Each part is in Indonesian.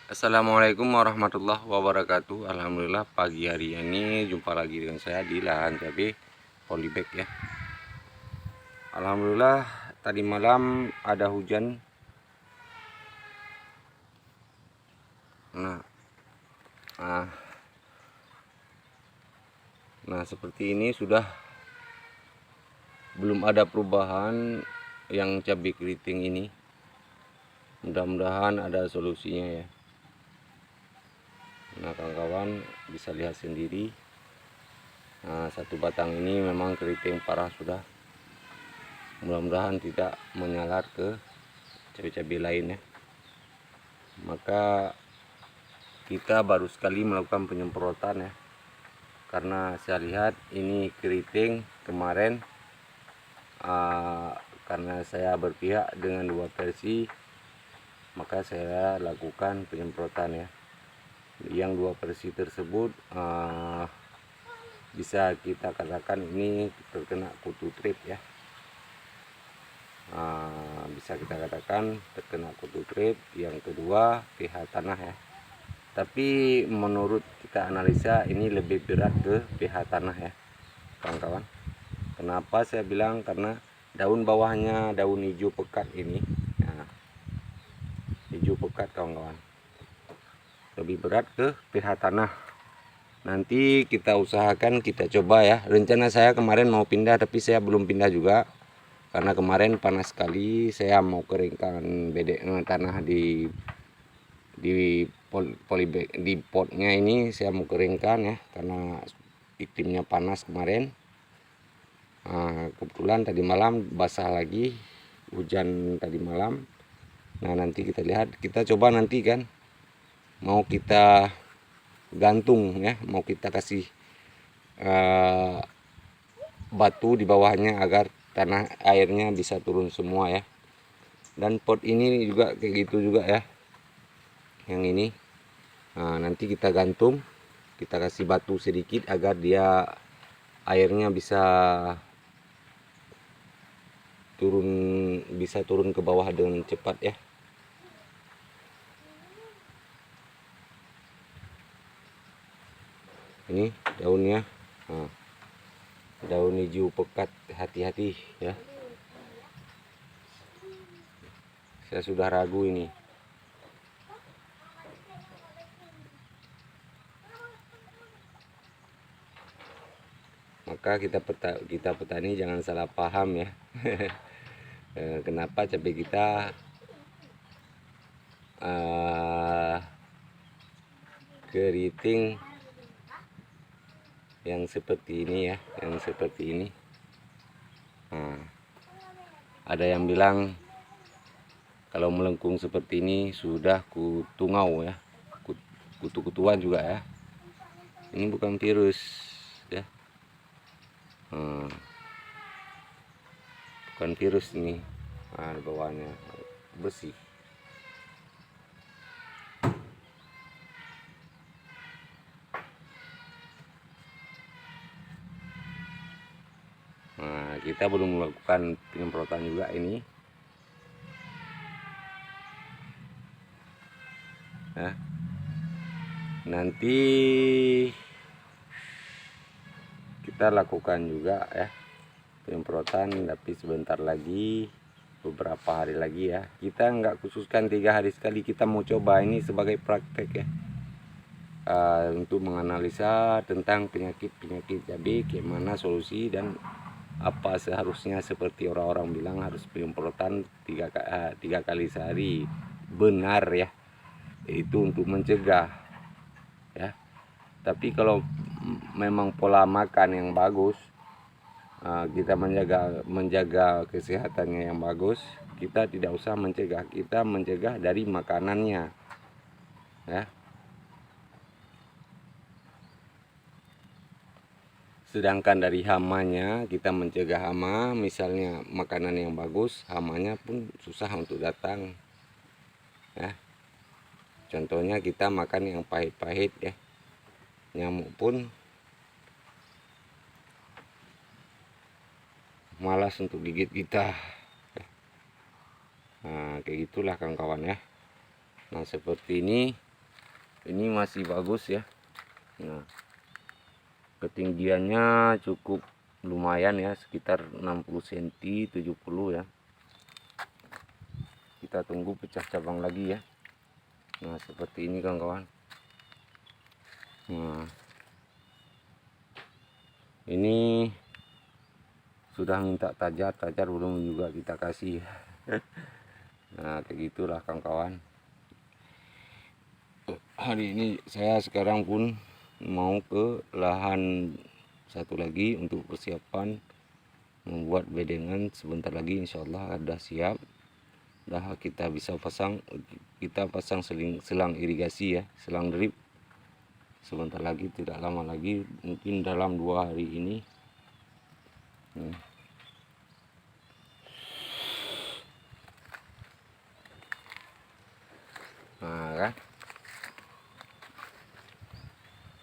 Assalamualaikum warahmatullahi wabarakatuh. Alhamdulillah pagi hari ini jumpa lagi dengan saya di lahan cabai polybag ya. Alhamdulillah tadi malam ada hujan. Nah, nah, nah seperti ini sudah belum ada perubahan yang cabai keriting ini. Mudah-mudahan ada solusinya ya. Nah kawan-kawan bisa lihat sendiri. Nah, satu batang ini memang keriting parah sudah. Mudah-mudahan tidak menyalar ke cabai-cabai lain ya. Maka kita baru sekali melakukan penyemprotan ya, karena saya lihat ini keriting kemarin karena saya berpihak dengan dua versi, maka saya lakukan penyemprotan ya. Yang dua versi tersebut bisa kita katakan ini terkena kutu trip ya. Bisa kita katakan terkena kutu trip. Yang kedua pH tanah ya. Tapi menurut kita analisa ini lebih berat ke pH tanah ya kawan-kawan. Kenapa saya bilang? Karena daun bawahnya daun hijau pekat ini, nah, hijau pekat kawan-kawan, lebih berat ke pH tanah. Nanti kita usahakan kita coba ya. Rencana saya kemarin mau pindah, tapi saya belum pindah juga karena kemarin panas sekali. Saya mau keringkan tanah di polybag di potnya ini. Saya mau keringkan ya karena iklimnya panas kemarin. Kebetulan tadi malam basah lagi, hujan tadi malam. Nah nanti kita lihat, kita coba nanti kan mau kita gantung ya, mau kita kasih batu di bawahnya agar tanah airnya bisa turun semua ya. Dan pot ini juga kayak gitu juga ya, yang ini. Nah, nanti kita gantung, kita kasih batu sedikit agar dia airnya bisa turun ke bawah dengan cepat ya. Ini daunnya, nah, daun hijau pekat, hati-hati ya. Saya sudah ragu ini. Maka kita petani jangan salah paham ya. Kenapa cabai kita keriting yang seperti ini ya, yang seperti ini. Nah, ada yang bilang kalau melengkung seperti ini sudah kutungau ya, kutu-kutuan juga ya. Ini bukan virus ya, bukan virus ini. Nah, bawahnya bersih. Nah, kita belum melakukan penyemprotan juga ini ya. Nanti kita lakukan juga ya penyemprotan, tapi sebentar lagi, beberapa hari lagi ya. Kita nggak khususkan 3 hari sekali, kita mau coba ini sebagai praktek ya, untuk menganalisa tentang penyakit-penyakit cabai, gimana solusi dan apa seharusnya. Seperti orang-orang bilang harus penyemprotan 3 kali sehari, benar ya, itu untuk mencegah ya. Tapi kalau memang pola makan yang bagus, kita menjaga kesehatannya yang bagus, kita tidak usah mencegah, kita mencegah dari makanannya ya. Sedangkan dari hamanya kita mencegah hama, misalnya makanan yang bagus, hamanya pun susah untuk datang ya. Contohnya kita makan yang pahit-pahit ya, nyamuk pun malas untuk gigit kita. Nah kayak gitulah kawan-kawan ya. Nah seperti ini ini masih bagus ya. Nah, ketinggiannya cukup lumayan ya, sekitar 60 cm 70 ya. Kita tunggu pecah cabang lagi ya. Nah, seperti ini kawan-kawan. Nah, ini sudah minta tajar belum juga kita kasih. Nah, kayak gitulah kawan-kawan. Hari ini saya sekarang pun mau ke lahan satu lagi untuk persiapan membuat bedengan. Sebentar lagi insya Allah ada siap, dah kita bisa pasang, selang irigasi ya, selang drip. Sebentar lagi, tidak lama lagi, mungkin dalam 2 hari ini. Nah kan,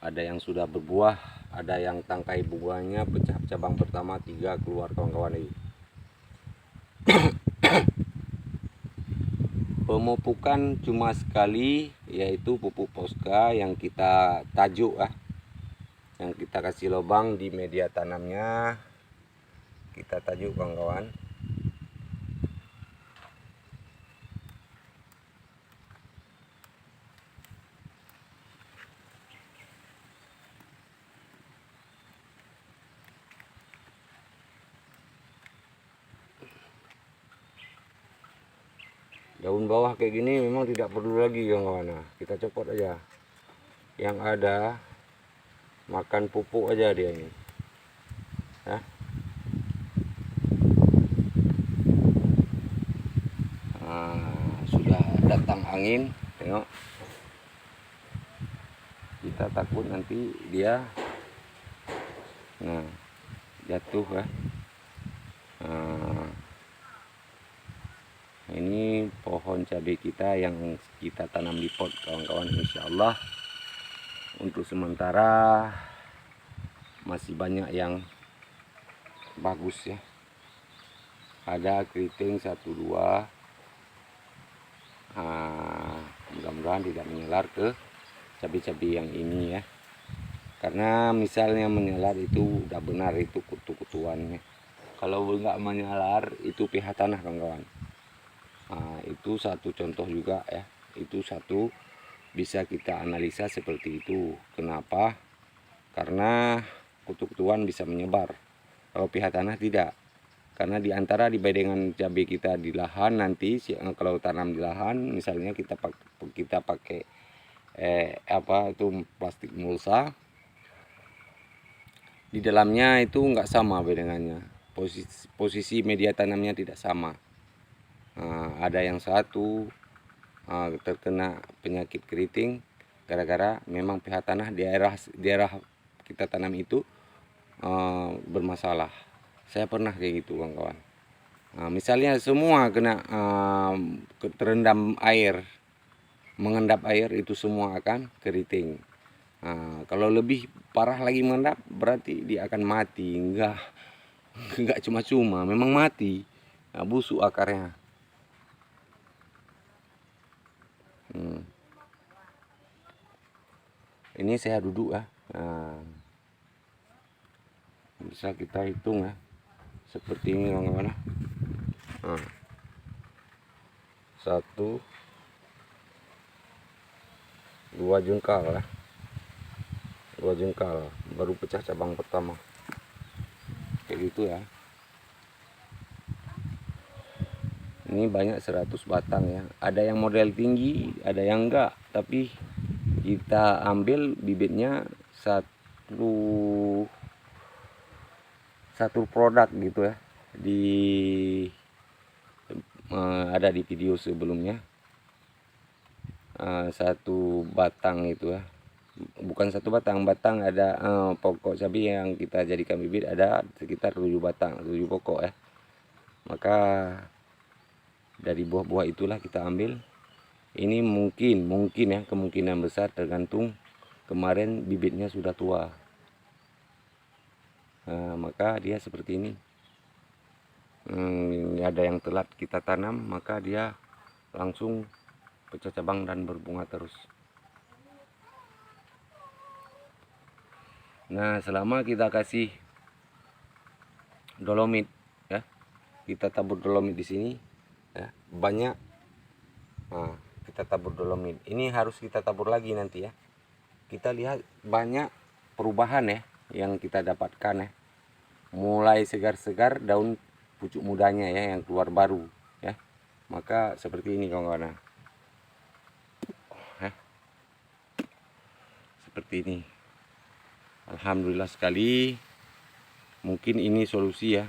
ada yang sudah berbuah, ada yang tangkai buahnya pecah cabang pertama 3 keluar kawan-kawan ini. Pemupukan cuma sekali, yaitu pupuk Posca yang kita tajuk ya, yang kita kasih lubang di media tanamnya, kita tajuk kawan-kawan. Daun bawah kayak gini memang tidak perlu lagi kawan-kawan. Nah, kita copot aja. Yang ada makan pupuk aja dia ini. Nah, sudah datang angin, tengok. Kita takut nanti dia jatuh ya. Ini pohon cabai kita yang kita tanam di pot kawan-kawan. Insya Allah untuk sementara masih banyak yang bagus ya. Ada keriting 1-2. Mudah-mudahan tidak menyelar ke cabai-cabai yang ini ya. Karena misalnya menyelar itu udah benar, itu kutu-kutuannya. Kalau nggak menyelar itu pH tanah kawan-kawan. Nah, itu satu contoh juga ya. Itu satu bisa kita analisa seperti itu. Kenapa? Karena kutu-kutuan bisa menyebar. Kalau pH tanah tidak. Karena di bedengan cabai kita di lahan nanti, kalau tanam di lahan, misalnya kita pakai plastik mulsa, di dalamnya itu nggak sama bedengannya. Posisi media tanamnya tidak sama. Ada yang satu terkena penyakit keriting gara-gara memang pH tanah daerah kita tanam itu bermasalah. Saya pernah kayak gitu kawan-kawan. Misalnya semua kena terendam air, mengendap air, itu semua akan keriting. Kalau lebih parah lagi mengendap berarti dia akan mati. Enggak cuma-cuma, memang mati. Busuk akarnya. Ini saya duduk ya. Bisa kita hitung ya. Seperti ini kawan-kawan. 1, 2 jengkal ya. 2 jengkal baru pecah cabang pertama. Kayak gitu ya. Ini banyak 100 batang ya. Ada yang model tinggi, ada yang enggak. Tapi kita ambil bibitnya satu produk gitu ya. Ada di video sebelumnya. 1 batang itu ya. Bukan 1 batang ada pokok cabai yang kita jadikan bibit ada sekitar 7 batang, 7 pokok ya. Maka dari buah-buah itulah kita ambil. Ini mungkin ya, kemungkinan besar tergantung kemarin bibitnya sudah tua. Maka dia seperti ini. Ada yang telat kita tanam, maka dia langsung pecah cabang dan berbunga terus. Nah, selama kita kasih dolomit ya, kita tabur dolomit di sini ya, banyak. Nah, kita tabur dolomit. Ini harus kita tabur lagi nanti ya. Kita lihat banyak perubahan ya yang kita dapatkan ya. Mulai segar-segar daun pucuk mudanya ya yang keluar baru ya. Maka seperti ini kawan-kawan. Seperti ini. Alhamdulillah sekali. Mungkin ini solusi ya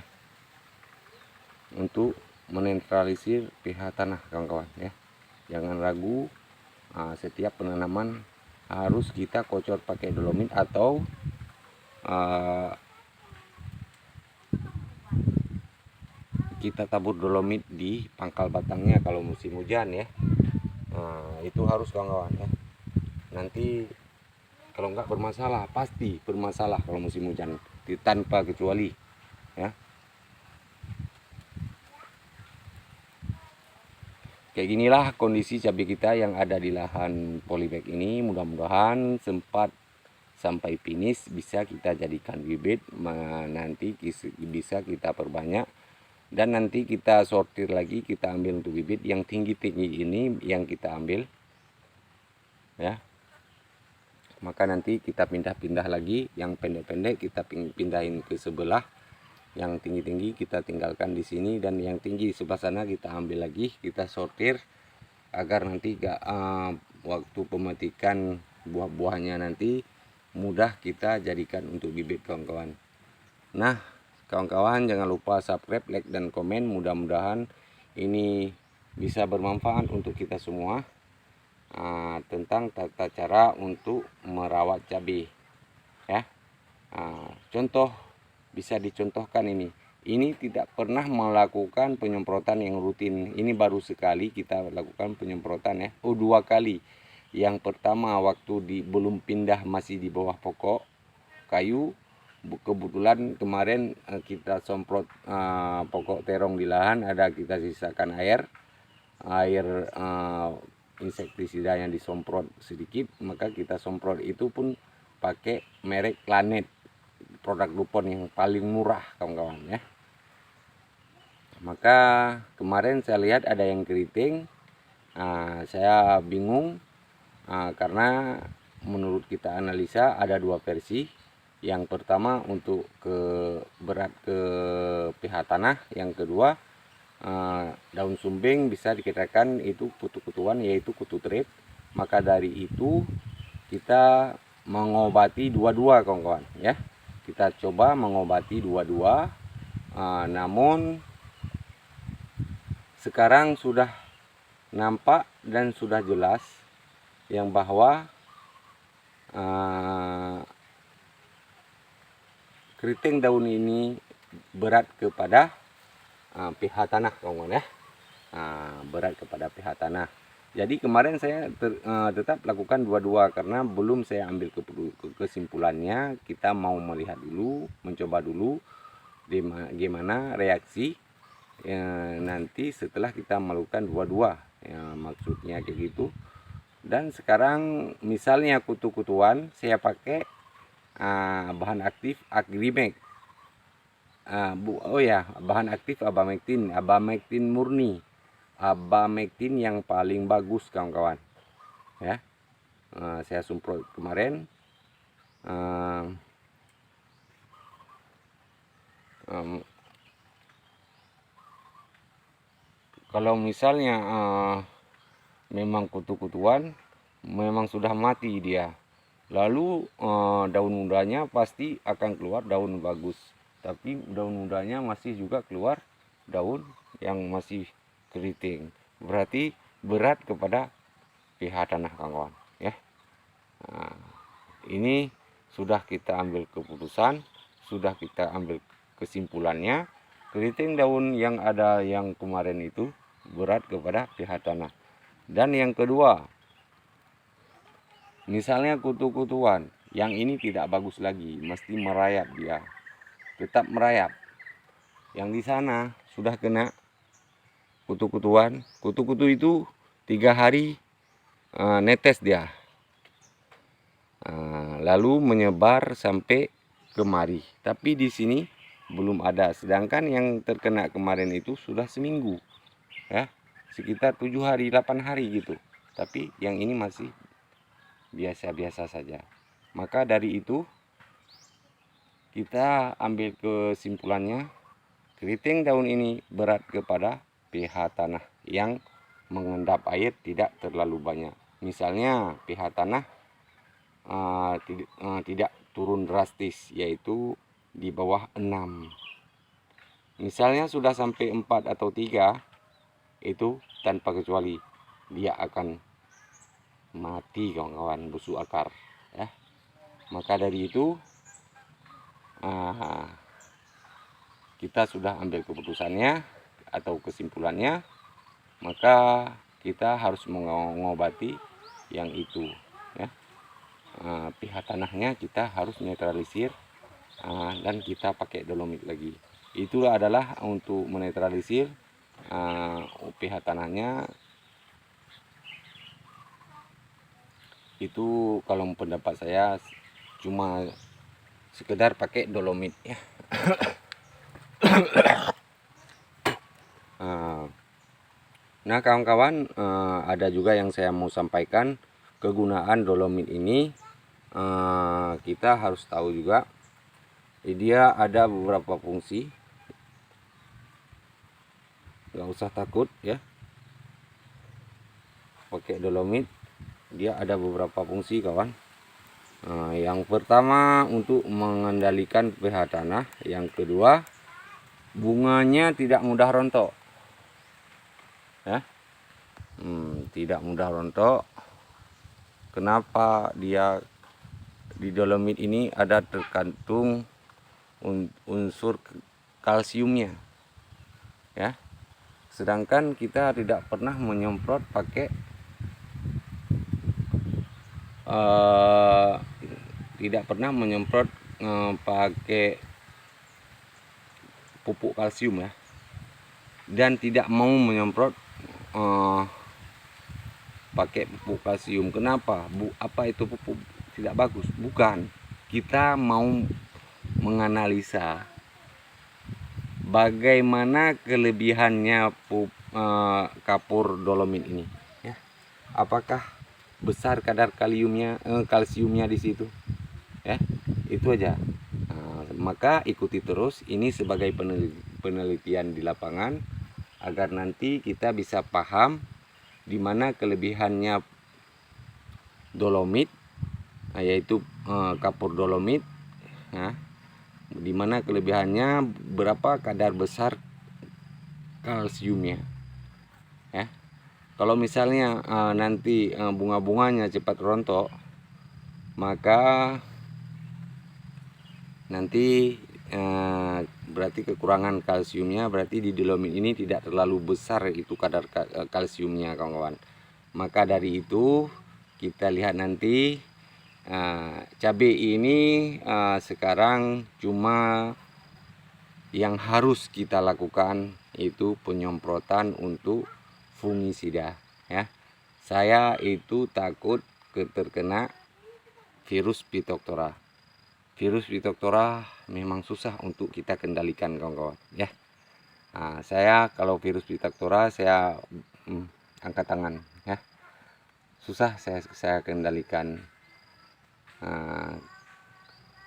untuk menetralisir pH tanah kawan-kawan ya. Jangan ragu, setiap penanaman harus kita kocor pakai dolomit atau kita tabur dolomit di pangkal batangnya kalau musim hujan ya. Itu harus kawan-kawan ya. Nanti kalau enggak bermasalah, pasti bermasalah kalau musim hujan tanpa kecuali ya. Kayak ginilah kondisi cabai kita yang ada di lahan polybag ini. Mudah-mudahan sempat sampai finish bisa kita jadikan bibit, nanti bisa kita perbanyak dan nanti kita sortir lagi, kita ambil untuk bibit yang tinggi-tinggi ini yang kita ambil ya. Maka nanti kita pindah-pindah lagi, yang pendek-pendek kita pindahin ke sebelah, yang tinggi-tinggi kita tinggalkan di sini, dan yang tinggi di sebelah sana kita ambil lagi, kita sortir agar nanti waktu pemetikan buah-buahnya nanti mudah kita jadikan untuk bibit kawan-kawan. Nah kawan-kawan, jangan lupa subscribe, like, dan komen. Mudah-mudahan ini bisa bermanfaat untuk kita semua tentang tata cara untuk merawat cabai ya. Contoh bisa dicontohkan ini tidak pernah melakukan penyemprotan yang rutin. Ini baru sekali kita lakukan penyemprotan ya. Dua kali. Yang pertama waktu belum pindah, masih di bawah pokok kayu. Kebetulan kemarin kita semprot pokok terong di lahan, ada kita sisakan air insektisida yang disemprot sedikit, maka kita semprot itu pun pakai merek Lanet, produk DuPont yang paling murah kawan-kawan ya. Maka kemarin saya lihat ada yang keriting, saya bingung karena menurut kita analisa ada dua versi. Yang pertama untuk berat ke pH tanah, yang kedua daun sumbing bisa dikatakan itu kutu-kutuan, yaitu kutu trip. Maka dari itu kita mengobati dua-dua kawan-kawan ya. Kita coba mengobati dua-dua, namun sekarang sudah nampak dan sudah jelas yang bahwa keriting daun ini berat kepada pH tanah kawan-kawan ya. Berat kepada pH tanah. Jadi kemarin saya tetap lakukan dua-dua karena belum saya ambil kesimpulannya. Kita mau melihat dulu, mencoba dulu gimana reaksi nanti setelah kita melakukan dua-dua ya, maksudnya kayak gitu. Dan sekarang misalnya kutu-kutuan saya pakai bahan aktif Agrimek. Bahan aktif abamectin murni, abamectin yang paling bagus kawan-kawan ya. Saya semprot kemarin kalau misalnya memang kutu-kutuan, memang sudah mati dia, lalu daun mudanya pasti akan keluar daun bagus, tapi daun mudanya masih juga keluar daun yang masih keriting. Berarti berat kepada pH tanah kawan-kawan ya. Ini sudah kita ambil keputusan, sudah kita ambil kesimpulannya. Keriting daun yang ada yang kemarin itu berat kepada pH tanah. Dan yang kedua, misalnya kutu-kutuan, yang ini tidak bagus lagi, mesti merayap dia. Tetap merayap. Yang di sana sudah kena kutu-kutuan. Kutu-kutu itu 3 hari netes dia. lalu menyebar sampai kemari. Tapi di sini belum ada. Sedangkan yang terkena kemarin itu sudah seminggu, ya, sekitar 7 hari 8 hari gitu. Tapi yang ini masih biasa-biasa saja. Maka dari itu kita ambil kesimpulannya, keriting daun ini berat kepada pH tanah yang mengendap air tidak terlalu banyak. Misalnya pH tanah tidak turun drastis, yaitu di bawah 6. Misalnya sudah sampai 4 atau 3, itu tanpa kecuali dia akan mati kawan-kawan, busuk akar, ya. Maka dari itu kita sudah ambil keputusannya atau kesimpulannya, maka kita harus mengobati yang itu, ya. pH tanahnya kita harus netralisir, dan kita pakai dolomit lagi. Itu adalah untuk menetralisir pH tanahnya. Itu kalau pendapat saya cuma sekedar pakai dolomit, ya. Nah kawan-kawan, ada juga yang saya mau sampaikan, kegunaan dolomit ini kita harus tahu juga, dia ada beberapa fungsi. Nggak usah takut, ya, pakai dolomit, dia ada beberapa fungsi kawan. Yang pertama untuk mengendalikan pH tanah, yang kedua bunganya tidak mudah rontok, ya. Tidak mudah rontok. Kenapa? Dia di dolomit ini ada terkandung unsur kalsiumnya, ya. Sedangkan kita tidak pernah menyemprot pakai pakai pupuk kalsium, ya, dan tidak mau menyemprot pakai pupuk kalsium. Kenapa? Apa itu pupuk tidak bagus? Bukan. Kita mau menganalisa bagaimana kelebihannya kapur dolomit ini, ya. Apakah besar kadar kalsiumnya di situ, ya. Itu aja. Maka ikuti terus ini sebagai penelitian di lapangan, agar nanti kita bisa paham di mana kelebihannya dolomit, yaitu kapur dolomit, ya. Di mana kelebihannya, berapa kadar besar kalsiumnya, ya. Kalau misalnya nanti bunga-bunganya cepat rontok, maka nanti berarti kekurangan kalsiumnya, berarti di dolomit ini tidak terlalu besar itu kadar kalsiumnya kawan-kawan. Maka dari itu kita lihat nanti cabai ini sekarang cuma yang harus kita lakukan itu penyemprotan untuk fungisida, ya. Saya itu takut terkena virus Phytophthora. Virus Phytophthora memang susah untuk kita kendalikan kawan-kawan, ya. Saya kalau virus Phytophthora saya angkat tangan, ya. Susah saya kendalikan.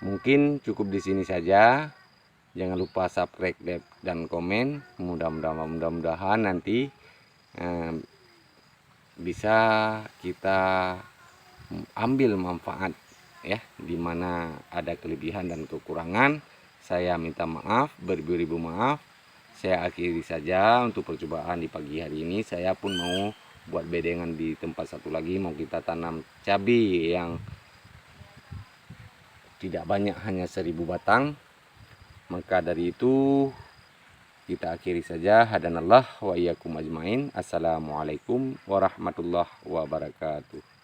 Mungkin cukup di sini saja. Jangan lupa subscribe, like, dan komen. Mudah-mudahan nanti bisa kita ambil manfaat, ya. Dimana ada kelebihan dan kekurangan, saya minta maaf, beribu-ribu maaf. Saya akhiri saja untuk percobaan di pagi hari ini. Saya pun mau buat bedengan di tempat satu lagi, mau kita tanam cabai yang tidak banyak, hanya 1000 batang. Maka dari itu kita akhiri saja. Hadanallah wa iyyakum ajmain. Assalamualaikum warahmatullahi wabarakatuh.